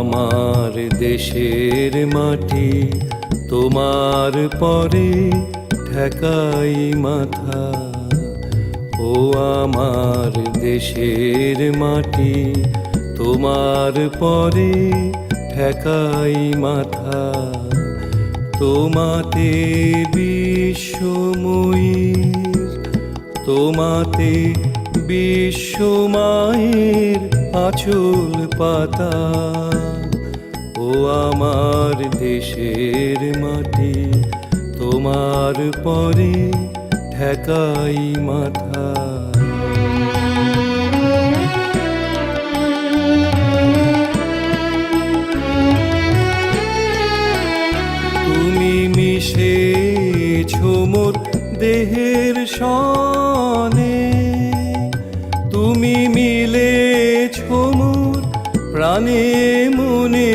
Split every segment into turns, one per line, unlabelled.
আমার দেশের মাটি, তোমার পরে ঠেকাই মাথা। ও আমার দেশের মাটি, তোমার পরে ঠেকাই মাথা। তোমাতে বিশ্বময়ীর, তোমাতে বিশ্বমায়ের আঁচল পাতা। ও আমার দেশের মাটি, তোমার পরে ঠেকাই মাথা। তুমি মিশেছো মোর দেহের সনে, তুমি মিলেছো মোর প্রাণে মনে।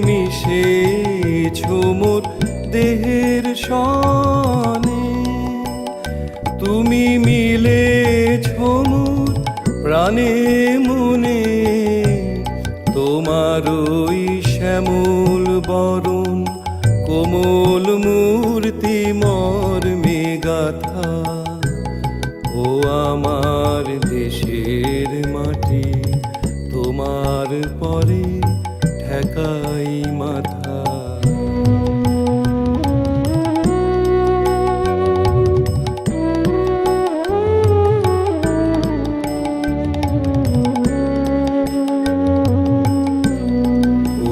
মিশেছো মোর দেহের সনে, তুমি মিলেছো মোর প্রাণে মনে। তোমার ওই শ্যামল বরণ কোমল মূর্তি মর্মে গাথা। ও আমার দেশের মাটি, তোমার পরে ঠেকাই মাথা।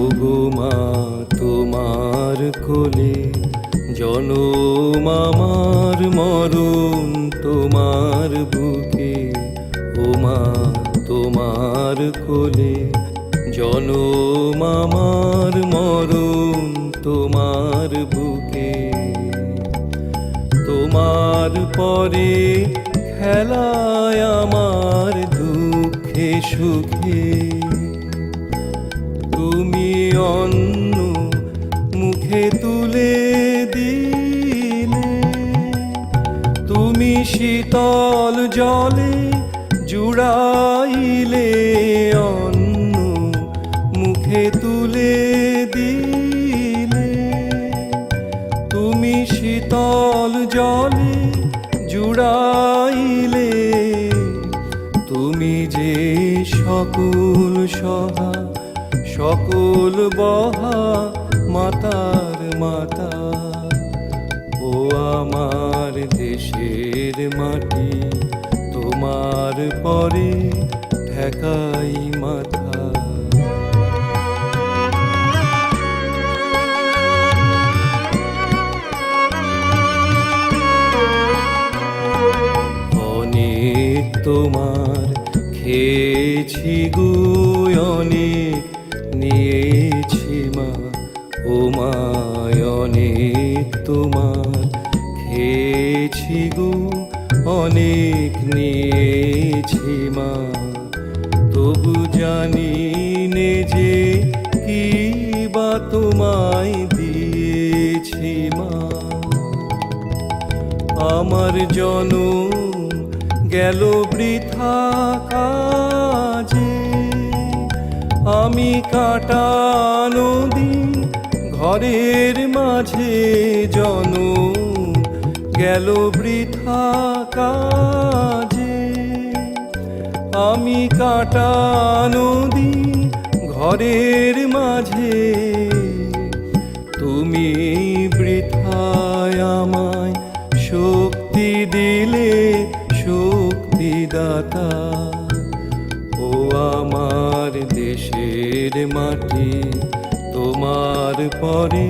ওগো মা তোমার কোলে জনম আমার, মরণ তোমার বুকে। ও মা তোমার কোলে জনম আমার, মরণ তোমার বুকে। তোমার পরে খেলায় আমার দুঃখে সুখে। তুমি অন্ন মুখে তুলে দিলে, তুমি শীতল জলে জুড়াইলে। অন্ন মুখে তুলে দিলে, তুমি শীতল জলে জুড়াইলে। তুমি যে সকল সহা সকল বহা মাতার মাতা। ও আমার দেশের মাটি, তোমার পরে ঠেকাই মাথা। অনেক তোমার খেয়েছি গো, অনেক নিয়েছি মা। ও মা অনেক তোমার খেয়েছি গো, অনেক নিয়েছি মা। তবু জানি নে যে কি বা তোমায় দিয়েছি মা। আমার জনম গেল বৃথা কাজে, আমি কাটানো দিন ঘরের মাঝে। জনম গেল বৃথা কাজে, আমি কাটানো দিন ঘরের মাঝে। তুমি বৃথায় আমায় শক্তি দিলে, শক্তিদাতা। ও আমার দেশের মাটি, তোমার পরে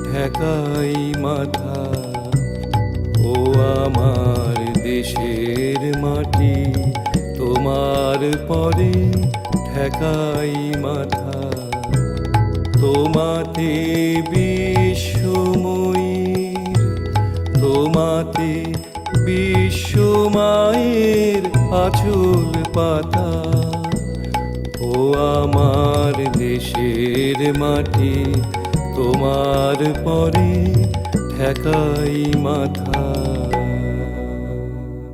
ঠেকাই মাথা। ও আমার দেশের মাটি, তোমার পরে ঠেকাই মাথা। তোমাতে বিশ্বময়ীর, তোমাতে বিশ্বমায়ের আঁচল পাতা। ও আমার দেশের মাটি, তোমার পরে ঠেকাই মাথা।